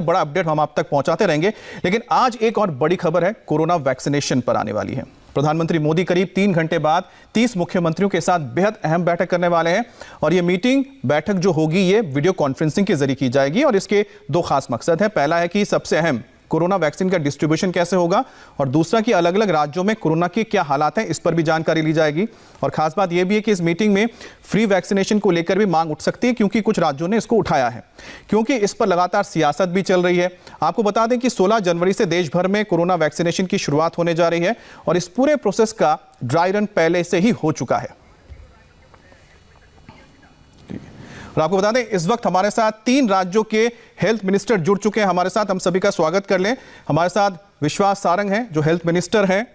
बड़ा अपडेट हम आप तक पहुंचाते रहेंगे। लेकिन आज एक और बड़ी खबर है, कोरोना वैक्सीनेशन पर आने वाली है। प्रधानमंत्री मोदी करीब 3 घंटे बाद 30 मुख्यमंत्रियों के साथ बेहद अहम बैठक करने वाले हैं और ये बैठक जो होगी ये वीडियो कॉन्फ्रेंसिंग के जरिए की जाएगी और इसके 2 खास मकसद हैं। पहला है कि सबसे अहम कोरोना वैक्सीन का डिस्ट्रीब्यूशन कैसे होगा और दूसरा कि अलग अलग राज्यों में कोरोना के क्या हालात हैं, इस पर भी जानकारी ली जाएगी। और खास बात यह भी है कि इस मीटिंग में फ्री वैक्सीनेशन को लेकर भी मांग उठ सकती है, क्योंकि कुछ राज्यों ने इसको उठाया है, क्योंकि इस पर लगातार सियासत भी चल रही है। आपको बता दें कि 16 जनवरी से देश भर में कोरोना वैक्सीनेशन की शुरुआत होने जा रही है और इस पूरे प्रोसेस का ड्राई रन पहले से ही हो चुका है। और आपको बता दें इस वक्त हमारे साथ 3 राज्यों के हेल्थ मिनिस्टर जुड़ चुके हैं हमारे साथ। हम सभी का स्वागत कर लें। हमारे साथ विश्वास सारंग हैं जो हेल्थ मिनिस्टर हैं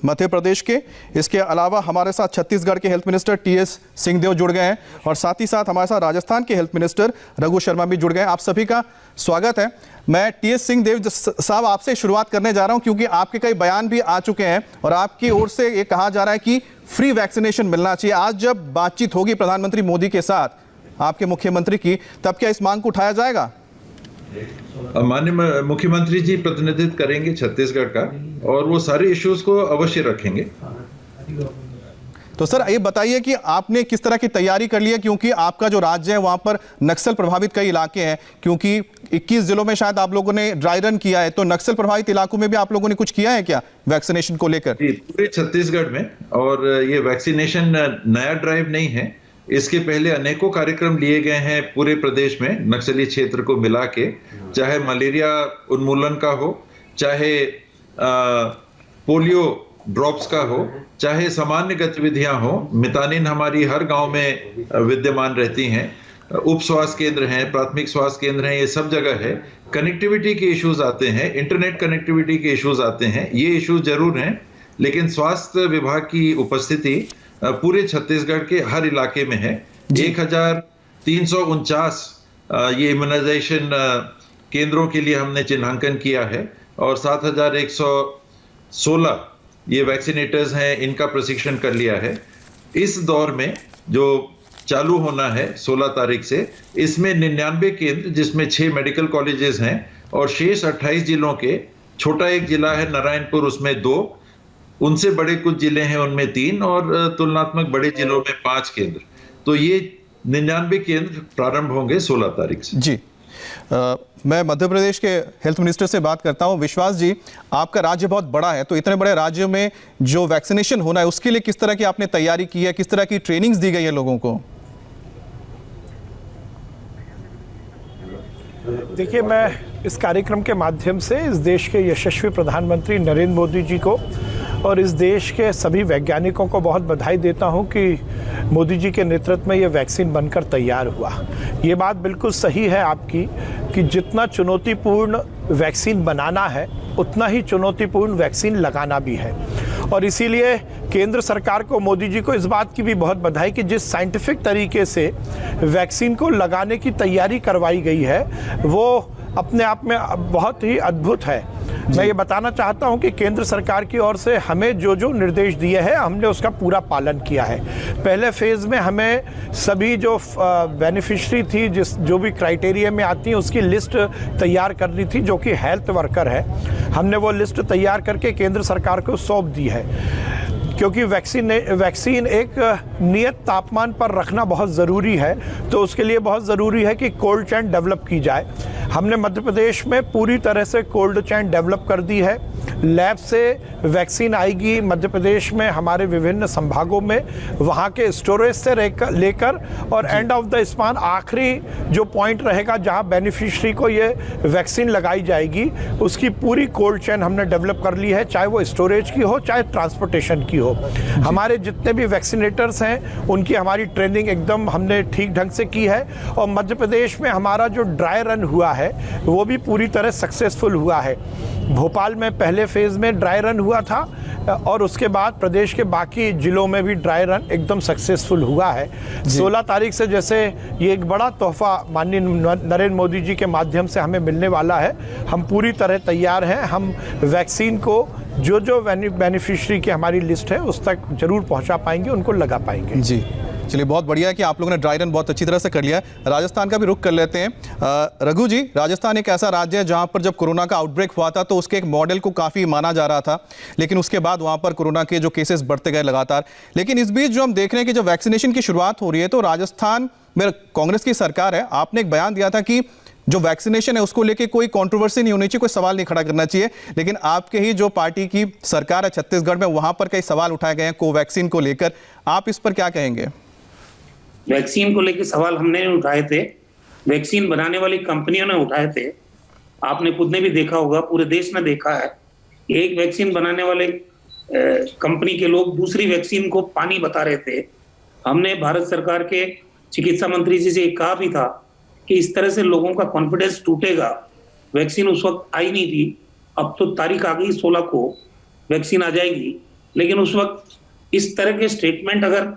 मध्य प्रदेश के। इसके अलावा हमारे साथ छत्तीसगढ़ के हेल्थ मिनिस्टर टीएस सिंहदेव जुड़ गए हैं और साथ ही साथ हमारे साथ राजस्थान के हेल्थ मिनिस्टर रघु शर्मा भी जुड़ गए हैं। आप सभी का स्वागत है। मैं टीएस सिंहदेव साहब आपसे शुरुआत करने जा रहा हूं, क्योंकि आपके कई बयान भी आ चुके हैं और आपकी ओर से ये कहा जा रहा है कि फ्री वैक्सीनेशन मिलना चाहिए। आज जब बातचीत होगी प्रधानमंत्री मोदी के साथ आपके मुख्यमंत्री की, तब क्या इस मांग को उठाया जाएगा? माननीय मुख्यमंत्री जी प्रतिनिधित्व करेंगे छत्तीसगढ़ का और वो सारे इश्यूज को अवश्य रखेंगे। तो सर ये बताइए कि आपने किस तरह की तैयारी कर ली है, क्योंकि आपका जो राज्य है वहां पर नक्सल प्रभावित कई इलाके हैं, क्योंकि 21 जिलों में शायद आप लोगों ने ड्राई रन किया है, तो नक्सल प्रभावित इलाकों में भी आप लोगों ने कुछ किया है क्या वैक्सीनेशन को लेकर? पूरे छत्तीसगढ़ में, और ये वैक्सीनेशन नया ड्राइव नहीं है, इसके पहले अनेकों कार्यक्रम लिए गए हैं पूरे प्रदेश में नक्सली क्षेत्र को मिला के, चाहे मलेरिया उन्मूलन का हो, चाहे पोलियो ड्रॉप्स का हो, चाहे सामान्य गतिविधियां हो। मितानिन हमारी हर गांव में विद्यमान रहती हैं, उप स्वास्थ्य केंद्र हैं, प्राथमिक स्वास्थ्य केंद्र हैं, ये सब जगह है। कनेक्टिविटी के इश्यूज आते हैं, इंटरनेट कनेक्टिविटी के इश्यूज आते हैं, ये इश्यूज जरूर हैं, लेकिन स्वास्थ्य विभाग की उपस्थिति पूरे छत्तीसगढ़ के हर इलाके में है। 1349 ये इम्यूनाइजेशन केंद्रों के लिए हमने चिन्हांकन किया है और 7116 ये वैक्सीनेटर्स हैं, इनका प्रशिक्षण कर लिया है। इस दौर में जो चालू होना है 16 तारीख से, इसमें 99 केंद्र, जिसमें 6 मेडिकल कॉलेजेस हैं और शेष 28 जिलों के, छोटा एक जिला है नारायणपुर, उसमें 2, उनसे बड़े कुछ जिले हैं उनमें 3 और तुलनात्मक बड़े जिलों में 5 केंद्र। तो ये 99 केंद्र प्रारंभ होंगे 16 तारीख से। जी मैं मध्य प्रदेश के हेल्थ मिनिस्टर से बात करता हूं। विश्वास जी, आपका राज्य बहुत बड़ा है, तो इतने बड़े राज्य में जो वैक्सीनेशन होना है उसके लिए किस तरह की आपने तैयारी की है, किस तरह की ट्रेनिंग्स दी गई है लोगों को? देखिए, मैं इस कार्यक्रम के माध्यम से इस देश के यशस्वी प्रधानमंत्री नरेंद्र मोदी जी को और इस देश के सभी वैज्ञानिकों को बहुत बधाई देता हूं कि मोदी जी के नेतृत्व में ये वैक्सीन बनकर तैयार हुआ। ये बात बिल्कुल सही है आपकी कि जितना चुनौतीपूर्ण वैक्सीन बनाना है उतना ही चुनौतीपूर्ण वैक्सीन लगाना भी है, और इसीलिए केंद्र सरकार को, मोदी जी को इस बात की भी बहुत बधाई कि जिस साइंटिफिक तरीके से वैक्सीन को लगाने की तैयारी करवाई गई है वो अपने आप में बहुत ही अद्भुत है। मैं ये बताना चाहता हूं कि केंद्र सरकार की ओर से हमें जो जो निर्देश दिए हैं हमने उसका पूरा पालन किया है। पहले फेज़ में हमें सभी जो बेनिफिशरी थी, जो भी क्राइटेरिया में आती हैं, उसकी लिस्ट तैयार करनी थी, जो कि हेल्थ वर्कर है। हमने वो लिस्ट तैयार करके केंद्र सरकार को सौंप दी है, क्योंकि वैक्सीन एक नियत तापमान पर रखना बहुत ज़रूरी है, तो उसके लिए बहुत ज़रूरी है कि कोल्ड चेन डेवलप की जाए। हमने मध्य प्रदेश में पूरी तरह से कोल्ड चेन डेवलप कर दी है। लैब से वैक्सीन आएगी मध्य प्रदेश में, हमारे विभिन्न संभागों में, वहाँ के स्टोरेज से लेकर और एंड ऑफ द स्पान आखिरी जो पॉइंट रहेगा जहाँ बेनिफिशरी को ये वैक्सीन लगाई जाएगी, उसकी पूरी कोल्ड चेन हमने डेवलप कर ली है, चाहे वो स्टोरेज की हो चाहे ट्रांसपोर्टेशन की हो। हमारे जितने भी वैक्सीनेटर्स हैं उनकी हमारी ट्रेनिंग एकदम हमने ठीक ढंग से की है, और मध्य प्रदेश में हमारा जो ड्राई रन हुआ है वो भी पूरी तरह सक्सेसफुल हुआ है। भोपाल में पहले फेज में ड्राई रन हुआ था और उसके बाद प्रदेश के बाकी जिलों में भी ड्राई रन एकदम सक्सेसफुल हुआ है। 16 तारीख से जैसे ये एक बड़ा तोहफा माननीय नरेंद्र मोदी जी के माध्यम से हमें मिलने वाला है, हम पूरी तरह तैयार हैं। हम वैक्सीन को जो जो बेनिफिशरी की हमारी लिस्ट है उस तक जरूर पहुंचा पाएंगे, उनको लगा पाएंगे। जी चलिए, बहुत बढ़िया है कि आप लोगों ने ड्राई रन बहुत अच्छी तरह से कर लिया है। राजस्थान का भी रुख कर लेते हैं। रघु जी, राजस्थान एक ऐसा राज्य है जहां पर जब कोरोना का आउटब्रेक हुआ था तो उसके एक मॉडल को काफ़ी माना जा रहा था, लेकिन उसके बाद वहां पर कोरोना के जो केसेस बढ़ते गए लगातार। लेकिन इस बीच जो हम देख रहे हैं कि जब वैक्सीनेशन की शुरुआत हो रही है तो राजस्थान में कांग्रेस की सरकार है, आपने एक बयान दिया था कि जो वैक्सीनेशन है उसको लेके कोई कंट्रोवर्सी नहीं होनी चाहिए, कोई सवाल नहीं खड़ा करना चाहिए। लेकिन आपके ही जो पार्टी की सरकार है छत्तीसगढ़ में, वहां पर कई सवाल उठाए गए हैं कोवैक्सीन को लेकर, आप इस पर क्या कहेंगे? वैक्सीन को लेकर सवाल हमने नहीं उठाए थे, वैक्सीन बनाने वाली कंपनियों ने उठाए थे। आपने खुद ने भी देखा होगा, पूरे देश ने देखा है, एक वैक्सीन बनाने वाले कंपनी के लोग दूसरी वैक्सीन को पानी बता रहे थे। हमने भारत सरकार के चिकित्सा मंत्री जी से कहा भी था कि इस तरह से लोगों का कॉन्फिडेंस टूटेगा। वैक्सीन उस वक्त आई नहीं थी, अब तो तारीख आ गई 16 को वैक्सीन आ जाएगी, लेकिन उस वक्त इस तरह के स्टेटमेंट अगर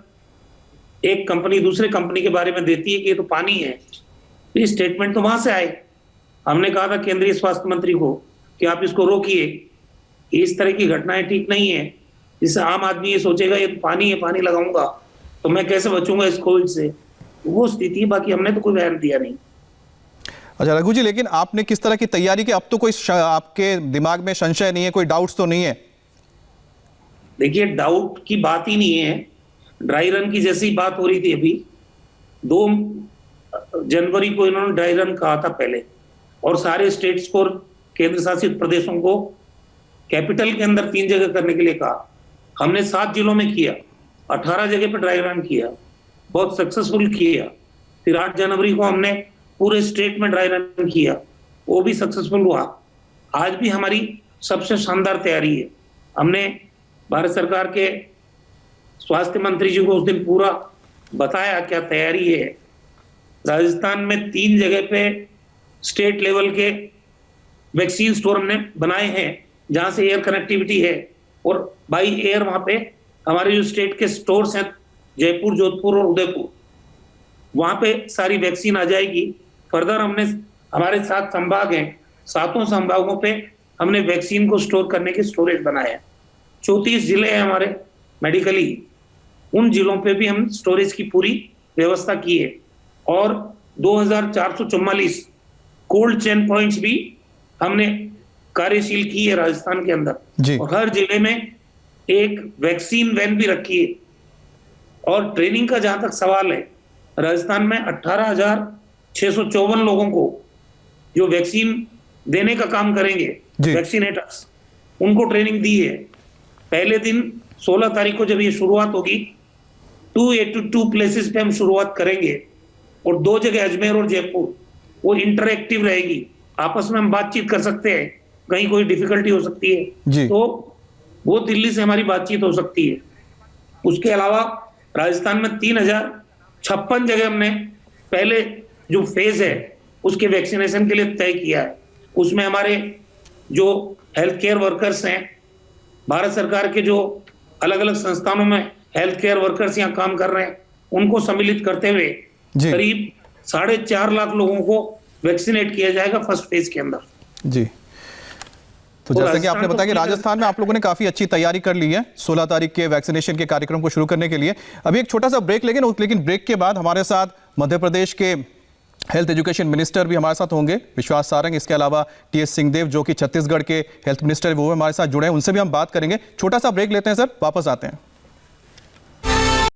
एक कंपनी दूसरे कंपनी के बारे में देती है कि ये तो पानी है, तो ये स्टेटमेंट तो वहां से आए। हमने कहा था केंद्रीय स्वास्थ्य मंत्री को कि आप इसको रोकिए, इस तरह की घटनाएं ठीक नहीं है। जिससे आम आदमी ये सोचेगा ये तो पानी है, पानी लगाऊंगा तो मैं कैसे बचूंगा इस कोविड से, वो स्थिति। बाकी हमने तो कोई बयान दिया नहीं। अच्छा रघु जी, लेकिन आपने किस तरह की तैयारी की? अब तो कोई आपके दिमाग में संशय नहीं है, कोई डाउट्स तो नहीं है? देखिए, डाउट की बात ही नहीं है। ड्राई रन की जैसी बात हो रही थी अभी, 2 जनवरी को इन्होंने ड्राई रन कहा था पहले, और सारे स्टेट्स को, केंद्र शासित प्रदेशों को कैपिटल के अंदर 3 जगह करने के लिए कहा। हमने 7 जिलों में किया, 18 जगह पर ड्राई रन किया, बहुत सक्सेसफुल किया। फिर 8 जनवरी को हमने पूरे स्टेट में ड्राई रन किया, वो भी सक्सेसफुल हुआ। आज भी हमारी सबसे शानदार तैयारी है। हमने भारत सरकार के स्वास्थ्य मंत्री जी को उस दिन पूरा बताया क्या तैयारी है। राजस्थान में 3 जगह पे स्टेट लेवल के वैक्सीन स्टोर हमने बनाए हैं, जहां से एयर कनेक्टिविटी है, और बाई एयर वहां पे हमारे जो स्टेट के स्टोर्स हैं, जयपुर, जोधपुर और उदयपुर, वहां पे सारी वैक्सीन आ जाएगी। फर्दर हमने, हमारे 7 संभाग हैं, 7 संभागों पे हमने वैक्सीन को स्टोर करने के स्टोरेज बनाए हैं। 34 जिले हैं हमारे मेडिकली, उन जिलों पे भी हम स्टोरेज की पूरी व्यवस्था की है, और 2444 कोल्ड चेन पॉइंट्स भी हमने कार्यशील की है राजस्थान के अंदर, और हर जिले में एक वैक्सीन वैन भी रखी है। और ट्रेनिंग का जहां तक सवाल है, राजस्थान में 18,654 लोगों को जो वैक्सीन देने का काम करेंगे, वैक्सीनेटर्स, उनको ट्रेनिंग दी है। पहले दिन 16 तारीख को जब ये शुरुआत होगी, 282 प्लेसेस पे हम शुरुआत करेंगे, और 2 जगह अजमेर और जयपुर, वो इंटरएक्टिव रहेगी। आपस में हम बातचीत कर सकते हैं, कहीं कोई डिफिकल्टी हो सकती है तो वो दिल्ली से हमारी बातचीत हो सकती है। उसके अलावा राजस्थान में 3056 जगह हमने पहले जो फेज है उसके वैक्सीनेशन के लिए तय किया है। उसमें हमारे जो हेल्थ केयर वर्कर्स हैं, भारत सरकार के जो अलग अलग संस्थानों में हेल्थ केयर वर्कर्स यहाँ काम कर रहे हैं, उनको सम्मिलित करते हुए करीब 4.5 लाख लोगों को वैक्सीनेट किया जाएगा फर्स्ट फेज के अंदर। जी, तो जैसे कि आपने बताया कि राजस्थान में आप लोगों ने काफी अच्छी तैयारी कर ली है 16 तारीख के वैक्सीनेशन के कार्यक्रम को शुरू करने के लिए। अभी एक छोटा सा ब्रेक लेकिन ब्रेक के बाद हमारे साथ मध्य प्रदेश के हेल्थ एजुकेशन मिनिस्टर भी हमारे साथ होंगे, विश्वास सारंग। इसके अलावा टी.एस. सिंहदेव जो कि छत्तीसगढ़ के हेल्थ मिनिस्टर है, वो हमारे साथ जुड़े हैं, उनसे भी हम बात करेंगे। छोटा सा ब्रेक लेते हैं सर, वापस आते हैं।